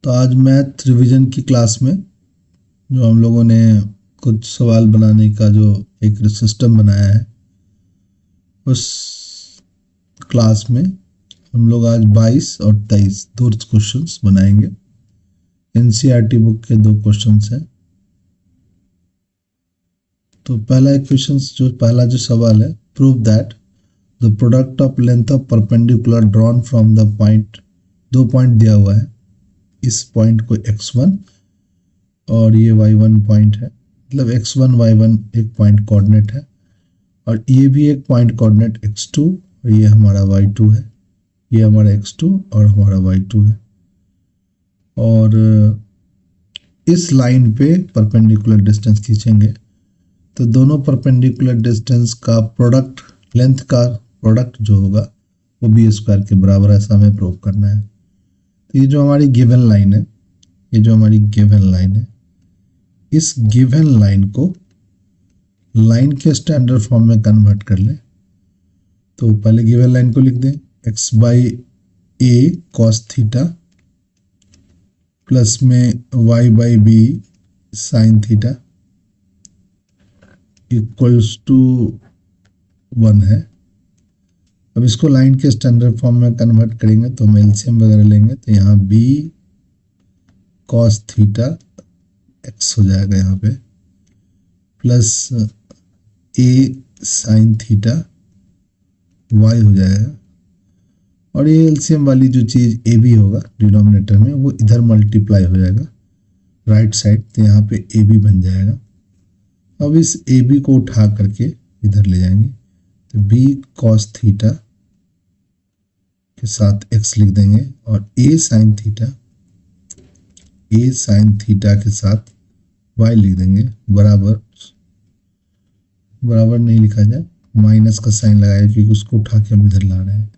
तो आज math revision की क्लास में जो हम लोगों ने कुछ सवाल बनाने का जो एक सिस्टम बनाया है, उस क्लास में हम लोग आज 22 और 23 दो क्वेश्चंस बनाएंगे। एनसीईआरटी बुक के दो क्वेश्चंस हैं। तो पहला जो सवाल है, prove that the product of length of perpendicular drawn from the point, दो पॉइंट दिया हुआ है, इस पॉइंट को x1 और ये y1 पॉइंट है, मतलब x1 y1 एक पॉइंट कोऑर्डिनेट है और ये भी एक पॉइंट कोऑर्डिनेट x2 और ये हमारा y2 है, ये हमारा x2 और हमारा y2 है। और इस लाइन पे परपेंडिकुलर डिस्टेंस खींचेंगे तो दोनों परपेंडिकुलर डिस्टेंस का प्रोडक्ट, लेंथ का प्रोडक्ट जो होगा वो बी स्क्वायर के बराबर है, ऐसा हमें प्रूव करना है। तो ये जो हमारी गिवन लाइन है, इस गिवन लाइन को लाइन के स्टैंडर्ड फॉर्म में कन्वर्ट कर लें। तो पहले गिवन लाइन को लिख दें, x by a cos theta plus में y by b sine theta equals to 1 है। अब इसको लाइन के स्टैंडर्ड फॉर्म में कन्वर्ट करेंगे तो हम एलसीएम वगैरह लेंगे तो यहाँ b कॉस थीटा x हो जाएगा यहाँ पे, plus a sine theta y हो जाएगा और ये एलसीएम वाली जो चीज़ ए बी होगा डिनोमिनेटर में वो इधर मल्टीप्लाई हो जाएगा राइट साइड, तो यहाँ पे ए बी बन जाएगा। अब इस ए बी को उठा करके इधर ले जाएंगे तो बी कॉस थीटा के साथ x लिख देंगे और a साइन थीटा के साथ y लिख देंगे, बराबर नहीं लिखा जाए, माइनस का साइन लगाया क्योंकि उसको उठा के हम इधर ला रहे हैं।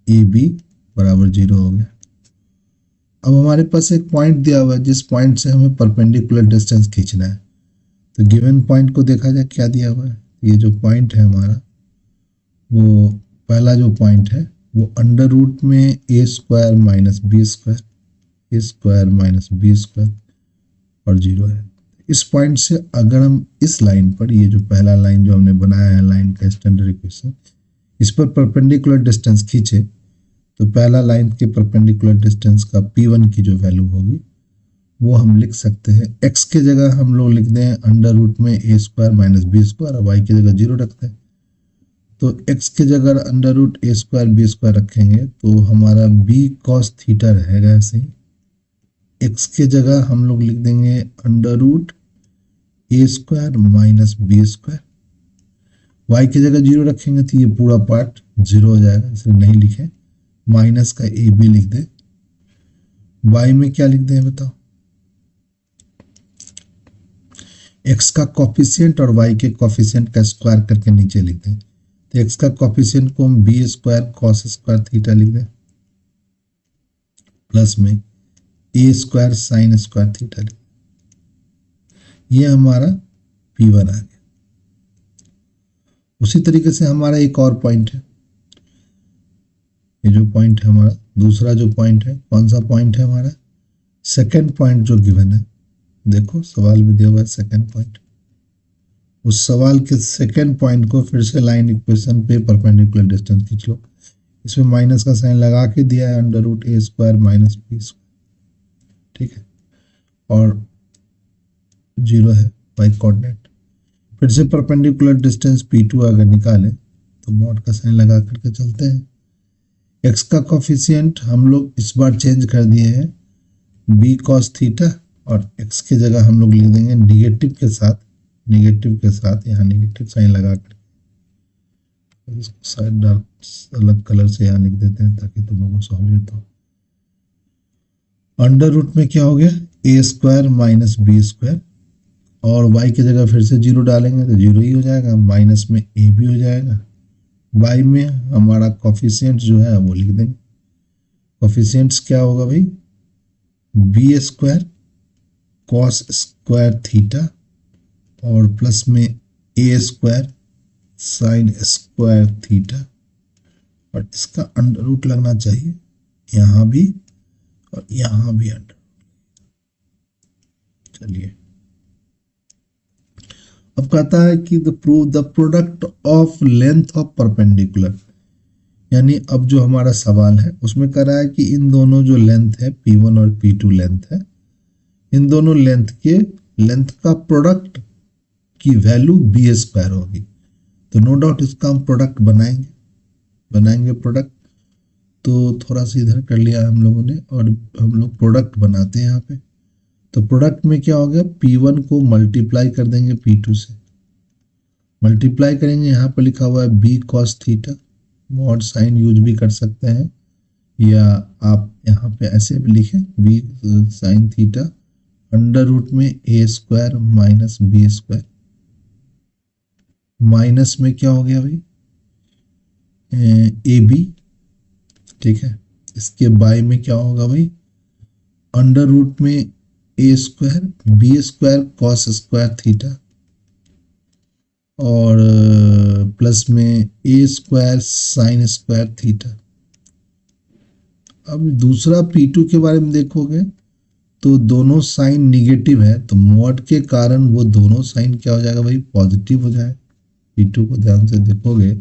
ए बी बराबर 0 हो गया। अब हमारे पास एक पॉइंट दिया हुआ है जिस पॉइंट से हमें परपेंडिकुलर डिस्टेंस खींचना है। तो गिवन पॉइंट को देखा जाए क्या दिया हुआ है। ये जो पॉइंट है हमारा, वो पहला जो पॉइंट है वो अंडर रूट में ए स्क्वायर माइनस बी स्क्वायर और 0 है। इस पॉइंट से अगर हम इस लाइन पर, ये जो पहला लाइन जो हमने बनाया है लाइन का स्टैंडर्ड इक्वेशन, इस पर परपेंडिकुलर डिस्टेंस खींचे तो पहला लाइन के परपेंडिकुलर डिस्टेंस का P1 की जो वैल्यू होगी वो हम लिख सकते हैं, x के जगह हम लोग लिख दें अंडर रूट में ए स्क्वायर माइनस बी स्क्वायर और y की जगह 0 रखते हैं। तो x के जगह under root A square B square रखेंगे तो हमारा b कॉस थीटा रहेगा ऐसे ही। x के जगह हम लोग लिख देंगे under root A square minus B square, y की जगह 0 रखेंगे तो ये पूरा पार्ट 0 हो जाएगा, इसलिए नहीं लिखें, माइनस का ए बी लिख दें। y में क्या लिख दें बताओ, x का कॉफिशिएंट और y के कॉफिशिएंट का स्क्वायर करके नीचे लिख दें। तो x का कॉफिशिएंट को हम b square cos square theta लिख दें, प्लस में ए स्क्वायर साइन स्क्वायर थीटा लिख दें। ये हमारा P1 आ गया। उसी तरीके से हमारा एक और पॉइंट है, ये जो पॉइंट है हमारा दूसरा जो पॉइंट है, कौन सा पॉइंट है हमारा, सेकंड पॉइंट जो गिवन है, देखो सवाल में दिया हुआ है सेकंड पॉइंट। उस सवाल के सेकंड पॉइंट को फिर से लाइन इक्वेशन पे परपेंडिकुलर डिस्टेंस खींच लो। इसमें माइनस का साइन लगा के दिया है under root A square minus B square, ठीक है, और 0 है y कोऑर्डिनेट। फिर से परपेंडिकुलर डिस्टेंस P2 अगर निकालें तो मॉड का साइन लगा करके चलते हैं। x का कॉफिशिएंट हम लोग इस बार चेंज कर दिए हैं b कॉस थीटा और x के जगह हम लोग लिख देंगे निगेटिव के साथ यहाँ निगेटिव साइन लगा कर इसको साइड डार्क अलग कलर से यहाँ लिख देते हैं ताकि तुम लोगों को सहूलियत हो। अंडर रूट में क्या हो गया, ए स्क्वायर माइनस बी स्क्वायर और y की जगह फिर से 0 डालेंगे तो 0 ही हो जाएगा, माइनस में ए बी हो जाएगा। y में हमारा कॉफिशिएंट जो है वो लिख देंगे। कॉफिशिएंट्स क्या होगा भाई, b square cos square theta और प्लस में ए स्क्वायर साइन स्क्वायर थीटा और इसका अंडर रूट लगना चाहिए यहाँ भी और यहाँ भी अंडर चलिए अब कहता है कि the prove the product of length of perpendicular, यानी अब जो हमारा सवाल है उसमें कह रहा है कि इन दोनों जो लेंथ है P1 और P2 लेंथ है, इन दोनों लेंथ का प्रोडक्ट की वैल्यू बी स्क्वायर होगी। तो नो डाउट इसका हम प्रोडक्ट बनाएंगे प्रोडक्ट। तो थोड़ा सा इधर कर लिया हम लोगों ने और हम लोग प्रोडक्ट बनाते हैं यहाँ पे। तो प्रोडक्ट में क्या हो गया, P1 को मल्टीप्लाई कर देंगे P2 से, मल्टीप्लाई करेंगे, यहाँ पर लिखा हुआ है b cos theta, mod sine use भी कर सकते हैं या आप यहाँ पे ऐसे भी लिखें B sine theta under root में ए square minus B square, minus में क्या हो गया भाई ए बी, ठीक है। इसके बाय में क्या होगा भाई, अंडर रूट में ए square B square cos square theta और प्लस में ए स्क्वायर साइन स्क्वायर थीटा। अब दूसरा P2 के बारे में देखोगे तो दोनों साइन निगेटिव है, तो मॉड के कारण वो दोनों साइन क्या हो जाएगा भाई, पॉजिटिव हो जाए। P2 को ध्यान से देखोगे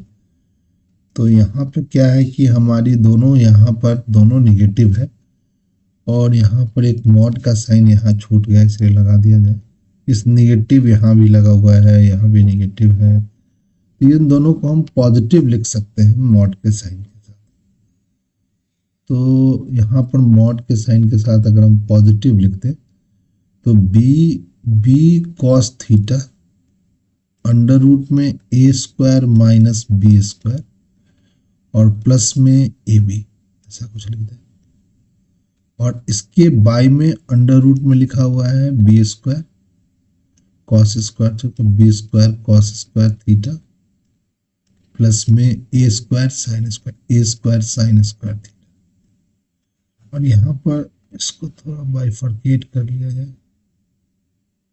तो यहाँ पे क्या है कि हमारी दोनों यहाँ पर दोनों निगेटिव है और यहाँ पर एक मॉड का साइन यहाँ छूट गया, इसे लगा दिया जाए। इस निगेटिव यहाँ भी लगा हुआ है, यहाँ भी निगेटिव है, इन दोनों को हम पॉजिटिव लिख सकते हैं मॉड के साइन के साथ। तो यहाँ पर मॉड के साइन के साथ अगर हम पॉजिटिव लिखते तो b cos theta under root में ए स्क्वायर माइनस बी स्क्वायर और प्लस में ए बी, ऐसा कुछ लिख दें। और इसके बाय में अंडर रूट में लिखा हुआ है बी स्क्वायर कॉस स्क्वायर, तो B square cos square theta plus में ए स्क्वायर साइन स्क्वायर थीटा। और यहाँ पर इसको थोड़ा बाइफर्केट कर लिया जाए,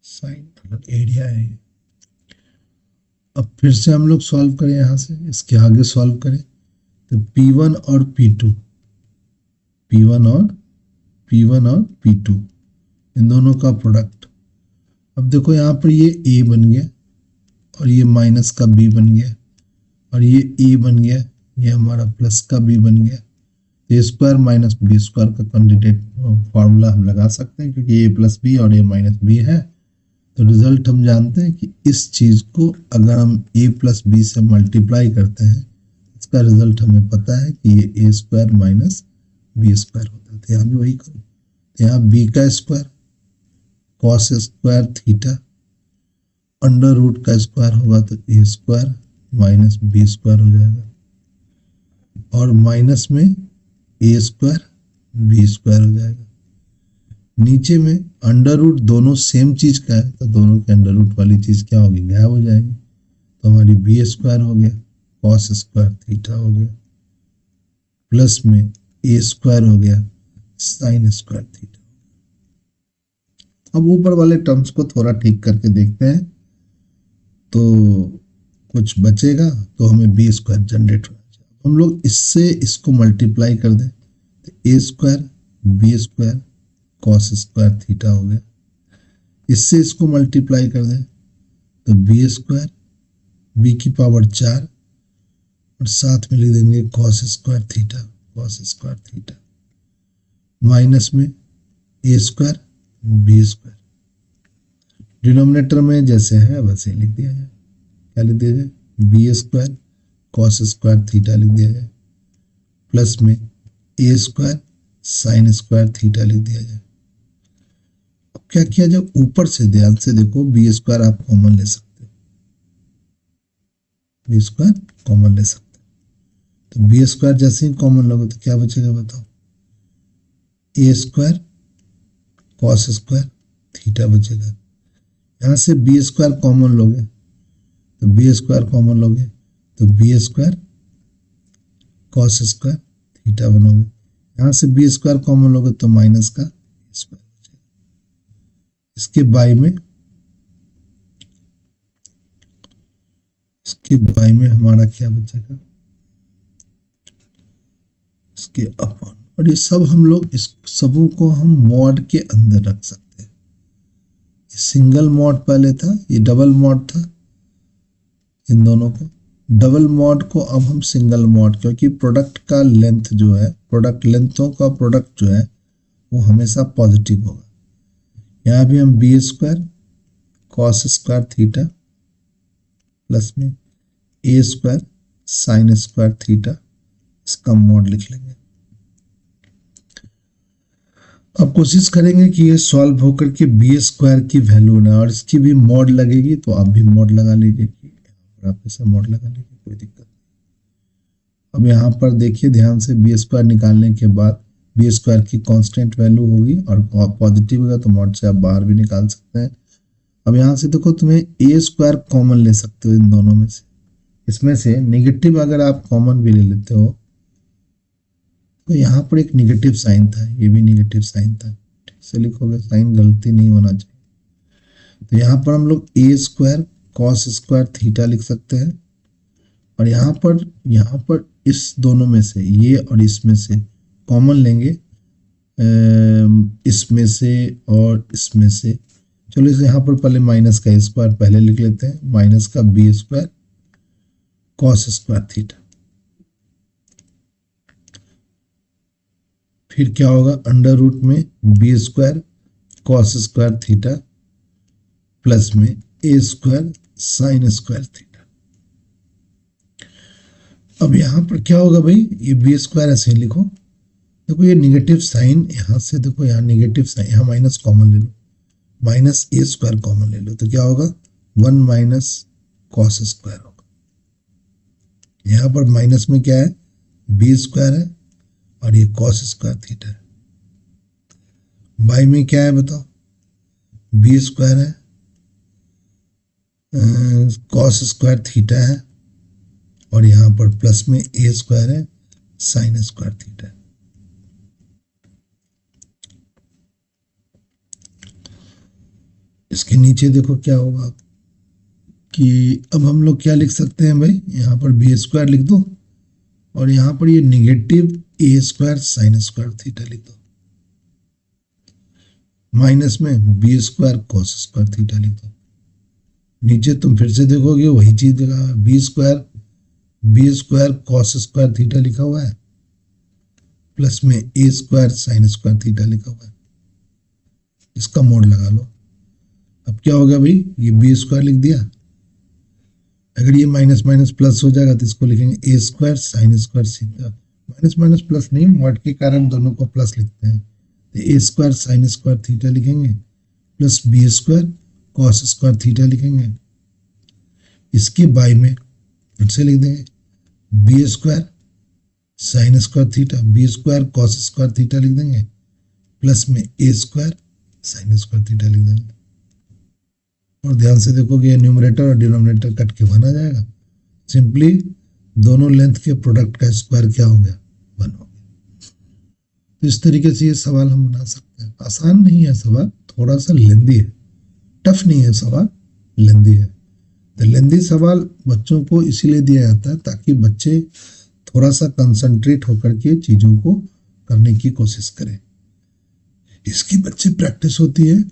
साइन अलग एरिया है। अब फिर से हम लोग सॉल्व करें, यहाँ से इसके आगे सॉल्व करें तो P1 और P2 इन दोनों का प्रोडक्ट। अब देखो यहाँ पर ये A बन गया और ये माइनस का B बन गया और ये A बन गया, ये हमारा प्लस का B बन गया। ए स्क्वायर माइनस बी स्क्वायर का कैंडिडेट फॉर्मूला हम लगा सकते हैं क्योंकि ए प्लस बी और ए माइनस बी है। तो रिजल्ट हम जानते हैं कि इस चीज को अगर हम ए प्लस बी से मल्टीप्लाई करते हैं, इसका रिजल्ट हमें पता है कि ये ए स्क्वायर माइनस बी स्क्वायर होता है। तो यहाँ भी वही करो, यहाँ बी का square cos square theta under root का स्क्वायर होगा तो ए स्क्वायर माइनस बी स्क्वायर हो जाएगा और माइनस में ए स्क्वायर बी स्क्वायर हो जाएगा। नीचे में अंडर रूट दोनों सेम चीज का है तो दोनों के अंडर रूट वाली चीज क्या होगी, गायब हो जाएगी। तो हमारी बी स्क्वायर हो गया कॉस स्क्वायर थीटा हो गया प्लस में ए स्क्वायर हो गया साइन स्क्वायर थीटा। अब ऊपर वाले टर्म्स को थोड़ा ठीक करके देखते हैं तो कुछ बचेगा, तो हमें बी स्क्वायर जनरेट होना चाहिए। हम लोग इससे इसको मल्टीप्लाई कर दें तो ए square B square cos square theta हो गया। इससे इसको मल्टीप्लाई कर दें तो बी स्क्वायर बी की पावर 4 और साथ में लिख देंगे कॉस स्क्वायर थीटा माइनस में ए स्क्वायर बी स्क्वायर। डिनोमिनेटर में जैसे है वैसे लिख दिया जाए, क्या लिख दिया जाए, b square cos square theta लिख दिया जाए प्लस में ए स्क्वायर साइन स्क्वायर थीटा लिख दिया जाए। अब क्या किया जाए, ऊपर से ध्यान से देखो बी स्क्वायर आप कॉमन ले सकते हो, बी स्क्वायर कॉमन ले सकते हो। तो बी स्क्वायर जैसे ही कॉमन लोगे तो क्या बचेगा बताओ, ए स्क्वायर कॉस स्क्वायर थीटा बचेगा। यहां से बी स्क्वायर कॉमन लोगे तो बी स्क्वायर कॉमन लोगे तो B square cos square theta बनोगे। यहां से बी स्क्वायर कॉमन लोगे तो माइनस का स्क्वायर बचेगा। इसके बाई में हमारा क्या बचेगा, इसके अपॉन। और ये सब हम लोग इस सबों को हम मॉड के अंदर रख सकते हैं। सिंगल मॉड पहले था, ये डबल मॉड था, इन दोनों को डबल मॉड को अब हम सिंगल मॉड, क्योंकि प्रोडक्ट का लेंथ जो है, प्रोडक्ट लेंथों का प्रोडक्ट जो है वो हमेशा पॉजिटिव होगा। यहाँ भी हम b square cos square theta plus में ए स्क्वायर साइन स्क्वायर थीटा, इसका मॉड लिख लेंगे। अब कोशिश करेंगे कि ये सॉल्व होकर के बी स्क्वायर की वैल्यू ना, और इसकी भी मॉड लगेगी तो आप भी मॉड लगा लीजिए, आप ऐसा मॉड लगा लीजिए, कोई दिक्कत नहीं। अब यहाँ पर देखिए ध्यान से, बी स्क्वायर निकालने के बाद बी स्क्वायर की कांस्टेंट वैल्यू होगी और पॉजिटिव होगा तो मॉड से आप बाहर भी निकाल सकते हैं। अब यहाँ से देखो, तुम्हें ए स्क्वायर कॉमन ले सकते हो इन दोनों में से, इसमें से निगेटिव अगर आप कॉमन भी ले लेते हो तो यहाँ पर एक निगेटिव साइन था, ये भी निगेटिव साइन था, ठीक से लिखोगे, साइन गलती नहीं होना चाहिए। तो यहाँ पर हम लोग ए स्क्वायर कॉस स्क्वायर थीटा लिख सकते हैं, और यहाँ पर इस दोनों में से, ये और इसमें से कॉमन लेंगे, इसमें से और इसमें से। चलो इसे यहाँ पर पहले माइनस का ए स्क्वायर पहले लिख लेते हैं, माइनस का B square cos square theta. फिर क्या होगा, अंडर रूट में B square cos square theta plus में ए स्क्वायर साइन स्क्वायर थीटा। अब यहां पर क्या होगा भाई, ये बी स्क्वायर ऐसे ही लिखो, देखो ये निगेटिव साइन यहां से, देखो यहाँ निगेटिव साइन, यहाँ माइनस कॉमन ले लो, माइनस ए स्क्वायर कॉमन ले लो, तो क्या होगा 1 माइनस कॉस स्क्वायर होगा। यहाँ पर माइनस में क्या है, बी स्क्वायर है और ये कॉस स्क्वायर थीटा है। बाई में क्या है बताओ, बी स्क्वायर है, कॉस स्क्वायर थीटा है, और यहाँ पर प्लस में ए स्क्वायर है साइन स्क्वायर थीटा है। इसके नीचे देखो क्या होगा कि अब हम लोग क्या लिख सकते हैं भाई, यहाँ पर बी स्क्वायर लिख दो, और यहाँ पर ये negative A square sine square theta लिख दो, माइनस में B square cos square theta लिख दो। नीचे तुम फिर से देखोगे वही चीज देखा, B square cos square theta लिखा हुआ है, प्लस में ए स्क्वायर साइन स्क्वायर थीटा लिखा हुआ है, इसका मोड लगा लो। अब क्या होगा भाई, ये बी स्क्वायर लिख दिया, अगर ये माइनस माइनस प्लस हो जाएगा तो इसको लिखेंगे A square sine square theta, minus minus plus नहीं, मॉड के कारण दोनों को प्लस लिखते हैं, तो ए स्क्वायर साइन स्क्वायर थीटा लिखेंगे plus B square cos square theta लिखेंगे। इसके बाई में फिर से लिख देंगे B square sine square theta, B square cos square theta लिख देंगे, प्लस में ए स्क्वायर साइन स्क्वायर थीटा लिख देंगे। और ध्यान से देखोगे न्यूमरेटर और डिनोमिनेटर कट के 1 आ जाएगा, सिंपली दोनों लेंथ के प्रोडक्ट का स्क्वायर क्या हो गया, 1 हो गया। तो इस तरीके से ये सवाल हम बना सकते हैं। आसान नहीं है सवाल, थोड़ा सा लेंदी है, टफ नहीं है सवाल, लेंदी है। तो लेंदी सवाल बच्चों को इसीलिए दिया जाता है ताकि बच्चे थोड़ा सा कंसंट्रेट होकर के चीजों को करने की कोशिश करें, इसकी बच्चे प्रैक्टिस होती है।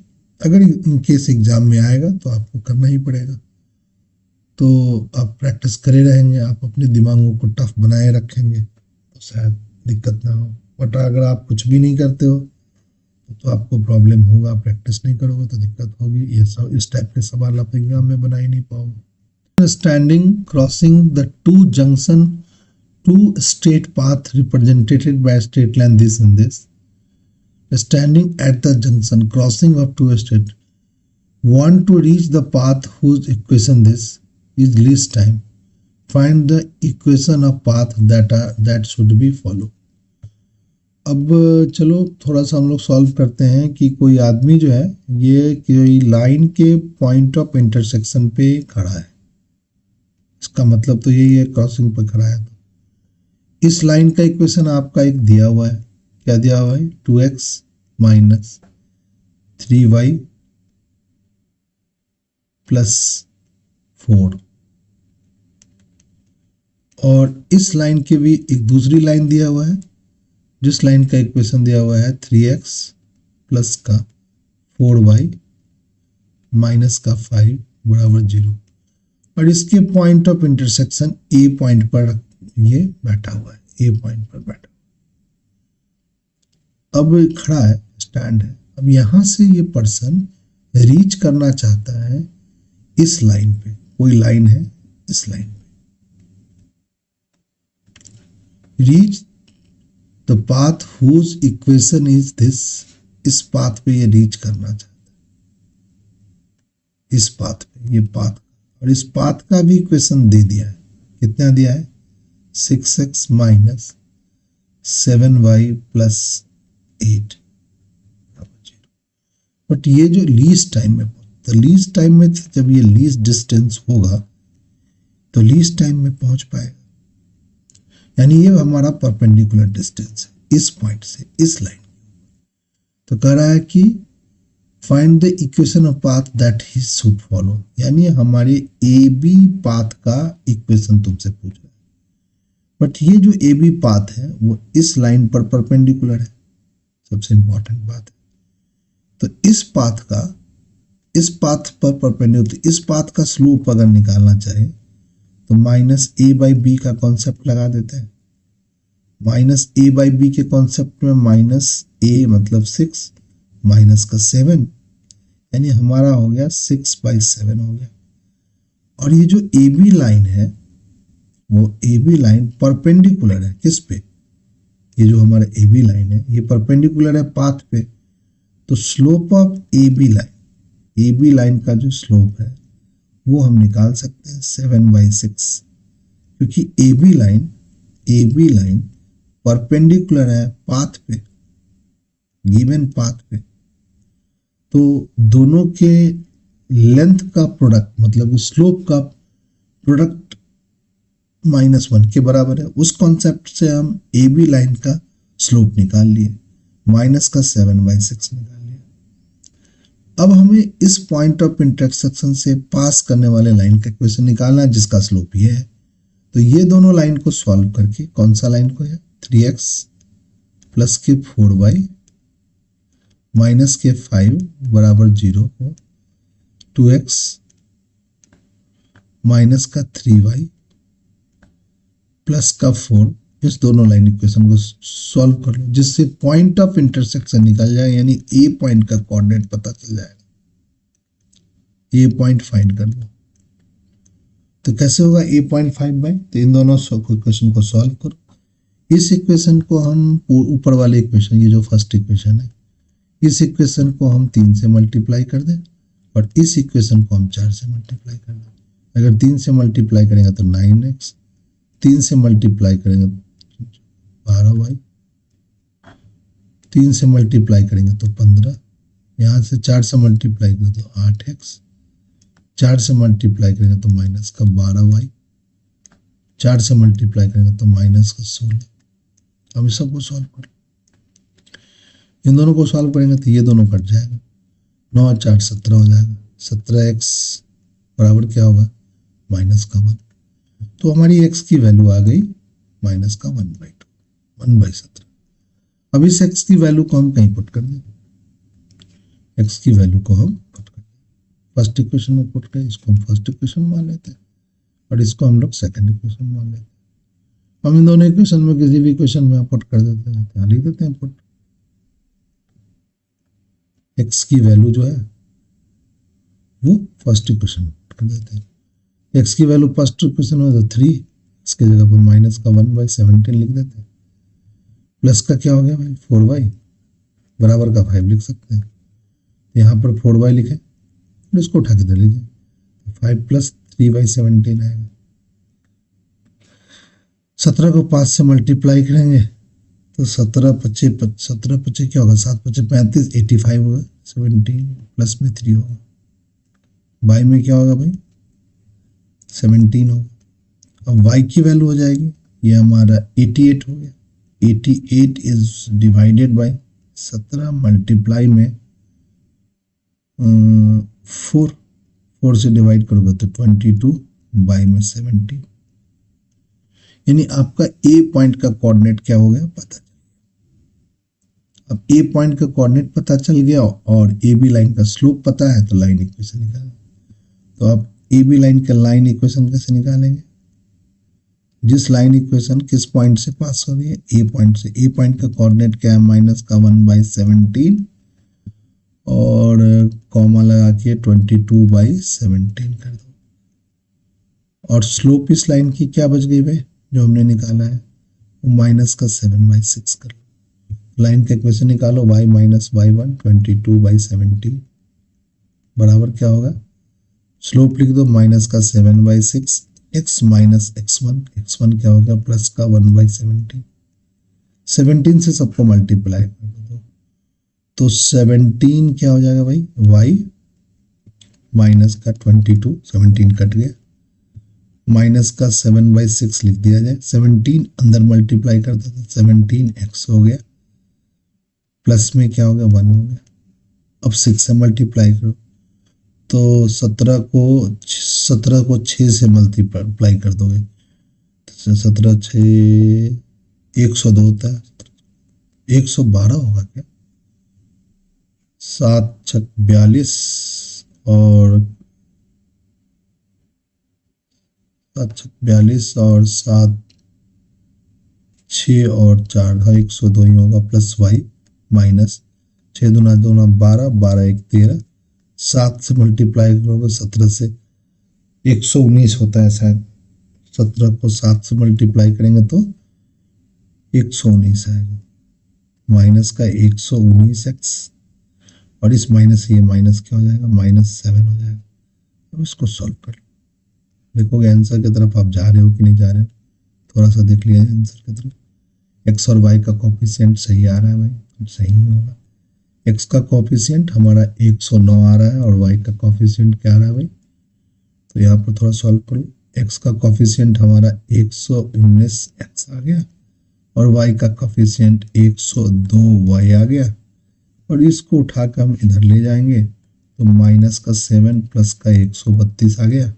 अगर इन केस एग्जाम में आएगा तो आपको करना ही पड़ेगा, तो आप प्रैक्टिस करे रहेंगे, आप अपने दिमागों को टफ बनाए रखेंगे तो शायद दिक्कत ना हो। बट अगर आप कुछ भी नहीं करते हो तो आपको प्रॉब्लम होगा, प्रैक्टिस नहीं करोगे तो दिक्कत होगी। ये सब इस टाइप के सवाल आप एग्जाम में बना ही नहीं पाओगे। Standing crossing the two junction to straight path represented by straight line this and this. Standing at the junction crossing of two states, want to reach the path whose equation this is least time. Find the equation of path that should be follow. अब चलो थोड़ा सा हम लोग solve करते हैं कि कोई आदमी जो है ये कोई लाइन के पॉइंट ऑफ इंटरसेक्शन पे खड़ा है, इसका मतलब तो यही है क्रॉसिंग पे खड़ा है। तो इस लाइन का इक्वेशन आपका एक दिया हुआ है, क्या दिया हुआ है, 2x माइनस 3y प्लस 4, और इस लाइन के भी एक दूसरी लाइन दिया हुआ है जिस लाइन का इक्वेशन दिया हुआ है 3x प्लस का 4y माइनस का 5 बराबर 0, और इसके point of intersection A point पर ये बैठा हुआ है, ए पॉइंट पर बैठा, अब खड़ा है, स्टैंड है। अब यहां से ये पर्सन रीच करना चाहता है इस लाइन पे, कोई लाइन है इस लाइन पे, reach the path whose equation is this, इस पाथ पे ये रीच करना चाहता है, इस पाथ पे, ये पाथ, और इस पाथ का भी इक्वेशन दे दिया है, कितना दिया है 6x minus 7y plus 8, but ये जो लीस्ट टाइम में, तो लीस्ट टाइम में जब ये लीस्ट डिस्टेंस होगा तो लीस्ट टाइम में पहुंच पाएगा, यानी ये हमारा परपेंडिकुलर डिस्टेंस है इस पॉइंट से इस लाइन। तो कह रहा है कि find the equation of path that he should follow, यानी हमारे ए बी पाथ का इक्वेशन तुमसे पूछ रहा है, बट ये जो ए बी पाथ है वो इस लाइन पर परपेंडिकुलर है, सबसे इंपॉर्टेंट बात है। तो इस पाथ का, इस पाथ पर परपेंडिकुलर, इस पाथ का स्लोप अगर निकालना चाहे तो माइनस ए बाई बी का कॉन्सेप्ट लगा देते हैं। माइनस ए बाई बी के कॉन्सेप्ट में माइनस ए मतलब 6 माइनस का 7, यानी हमारा हो गया 6/7 हो गया। और ये जो ए बी लाइन है वो ए बी लाइन परपेंडिकुलर है किस पे, ये जो हमारा ए बी लाइन है ये परपेंडिकुलर है पाथ पे, तो slope of A B line, A B line का जो स्लोप है वो हम निकाल सकते हैं 7/6, क्योंकि ए बी लाइन परपेंडिकुलर है पाथ पे, गिवन पाथ पे, तो दोनों के लेंथ का प्रोडक्ट मतलब स्लोप का प्रोडक्ट -1 के बराबर है। उस कॉन्सेप्ट से हम ए बी लाइन का स्लोप निकाल लिए, माइनस का 7/6 निकाल लिया। अब हमें इस पॉइंट ऑफ इंटरसेक्शन से पास करने वाले लाइन का इक्वेशन निकालना है जिसका स्लोप ये है। तो ये दोनों लाइन को सॉल्व करके, कौन सा लाइन को है 3x प्लस के 4y माइनस के 5 बराबर 0 को 2x माइनस का 3y प्लस का 4, इस दोनों लाइन इक्वेशन को सॉल्व कर लो जिससे पॉइंट ऑफ इंटरसेक्शन निकल जाए, यानी ए पॉइंट का कोऑर्डिनेट पता चल जाएगा। ए पॉइंट फाइंड कर लो, तो कैसे होगा ए पॉइंट 5/, तो इन दोनों इक्वेशन को सॉल्व करो। इस इक्वेशन को हम ऊपर वाले इक्वेशन, ये जो फर्स्ट इक्वेशन है, इस इक्वेशन को हम 3 से मल्टीप्लाई कर दें और इस इक्वेशन को हम 4 से मल्टीप्लाई कर दें। अगर 3 से मल्टीप्लाई करेंगे तो 9x, 3 से मल्टीप्लाई करेंगे 12y, 3 से मल्टीप्लाई करेंगे तो 15, यहाँ से 4 से मल्टीप्लाई करेंगे तो 8x, 4 से मल्टीप्लाई करेंगे तो माइनस का 12y, 4 से मल्टीप्लाई करेंगे तो माइनस का 16। अब इस सबको सॉल्व कर लो, इन दोनों को सॉल्व करेंगे तो ये दोनों कट जाएगा, 9 और 4 17 हो जाएगा, 17x बराबर क्या होगा माइनस का 1। तो हमारी x की वैल्यू आ गई माइनस का 1/2, 1/17। अब इस x की वैल्यू को हम कहीं पुट कर दें, x की वैल्यू को हम पुट कर दें, फर्स्ट इक्वेशन में पुट करें, इसको हम फर्स्ट इक्वेशन मान लेते हैं और इसको हम लोग सेकंड इक्वेशन मान लेते हैं। हम इन दोनों इक्वेशन में किसी भी इक्वेशन में पुट कर देते हैं, यहाँ लिख देते हैं पुट। x की वैल्यू जो है वो फर्स्ट इक्वेशन में पुट कर देते हैं। x की वैल्यू फर्स्ट इक्वेशन में तो 3, इसके जगह पर माइनस का 1/17 लिख देते हैं। प्लस का क्या हो गया भाई 4y बराबर का 5 लिख सकते हैं, यहाँ पर 4y लिखे और इसको उठा के दे लीजिए, 5 प्लस 3/17 आएगा। 17 को 5 से मल्टीप्लाई करेंगे तो 17 पच्चे क्या होगा, 7 पच्चे 35, 85 होगा, 17 प्लस में 3 होगा, बाई में क्या होगा भाई 17 होगा। अब y की वैल्यू हो जाएगी, ये हमारा 88 हो गया, 88 इज डिवाइडेड बाय 17 मल्टीप्लाई में 4 से डिवाइड करोगे तो 22 बाई में 17, यानी आपका ए पॉइंट का कोऑर्डिनेट क्या हो गया पता। अब ए पॉइंट का कोऑर्डिनेट पता चल गया और ए बी लाइन का स्लोप पता है, तो लाइन इक्वेशन निकालें। तो आप ए बी लाइन का लाइन इक्वेशन कैसे निकालेंगे? जिस लाइन इक्वेशन किस पॉइंट से पास हो रही है? ए पॉइंट से। ए पॉइंट का कोऑर्डिनेट क्या है? -1/17 और कॉमा लगा के 22/17 कर दो। और स्लोप इस लाइन की क्या बच गई भाई जो हमने निकाला है? माइनस का 7/6 कर लो। लाइन का इक्वेशन निकालो, y - y1 22/17 बराबर क्या होगा? स्लोप लिख दो माइनस का 7/6, x माइनस x1 क्या होगा? प्लस का 1/17। 17 से सबको मल्टीप्लाई कर दो तो 17 क्या हो जाएगा भाई? y माइनस का 22, 17 कट गया, माइनस का 7/6 लिख दिया जाए। 17 अंदर मल्टीप्लाई करता था, 17x हो गया, प्लस में क्या हो गया? 1 हो गया। अब 6 से मल्टीप्लाई करो तो 17 को 6 से मल्टीप्लाई कर दोगे तो 17 6 102 होता है, 112 होगा क्या? 7 6 42 और 7 6 42 और 7 6 और 4, हाँ 102 ही होगा, प्लस y माइनस 6 दूना 12 12 1 13, 7 से मल्टीप्लाई करोगे 17 से 119 होता है शायद। 17 को 7 से मल्टीप्लाई करेंगे तो 119 आएगा, माइनस का 119x और इस माइनस ये माइनस क्या हो जाएगा? -7 हो जाएगा। अब इसको सॉल्व कर लो, देखोगे आंसर की तरफ आप जा रहे हो कि नहीं जा रहे हो। थोड़ा सा देख लिया जाए आंसर की तरफ। x और y का कोफिशिएंट सही आ रहा है भाई, तो सही ही होगा। x का कोफिशिएंट हमारा 109 आ रहा है और y का कोफिशिएंट क्या आ रहा है भाई? तो यहाँ पर थोड़ा सॉल्व करो। x का कोफिशिएंट हमारा 119x आ गया और y का कोफिशिएंट 102y आ गया, और इसको उठाकर हम इधर ले जाएंगे तो माइनस का 7 प्लस का 132 आ गया,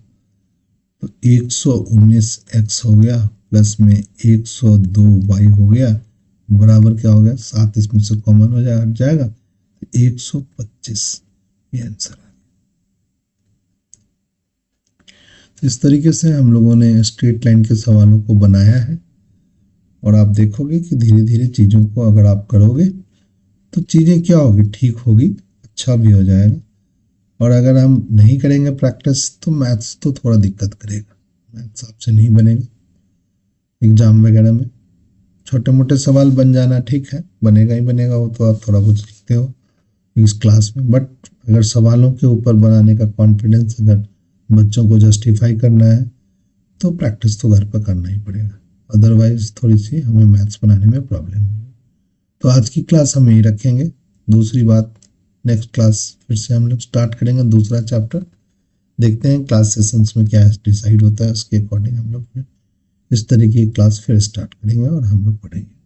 तो 119x हो गया, प्लस में 102y हो गया, बराबर क्या हो गया? 7 इसमें से कॉमन हो जाएगा, हट जाएगा, तो 125 ये आंसर है। तो इस तरीके से हम लोगों ने स्ट्रेट लाइन के सवालों को बनाया है, और आप देखोगे कि धीरे धीरे चीज़ों को अगर आप करोगे तो चीज़ें क्या होगी? ठीक होगी, अच्छा भी हो जाएगा। और अगर हम नहीं करेंगे प्रैक्टिस तो मैथ्स तो थोड़ा दिक्कत करेगा, मैथ्स आपसे नहीं बनेगा। एग्जाम वगैरह में छोटे मोटे सवाल बन जाना ठीक है, बनेगा ही बनेगा, वो तो आप थोड़ा बहुत लिखते हो इस क्लास में, बट अगर सवालों के ऊपर बनाने का कॉन्फिडेंस अगर बच्चों को जस्टिफाई करना है तो प्रैक्टिस तो घर पर करना ही पड़ेगा, अदरवाइज थोड़ी सी हमें मैथ्स बनाने में प्रॉब्लम होगी। तो आज की क्लास हम यही रखेंगे। दूसरी बात, नेक्स्ट क्लास फिर से हम लोग स्टार्ट करेंगे दूसरा चैप्टर, देखते हैं क्लास सेशंस में क्या डिसाइड होता है, उसके अकॉर्डिंग हम लोग इस तरीके की क्लास फिर स्टार्ट करेंगे और हम लोग पढ़ेंगे।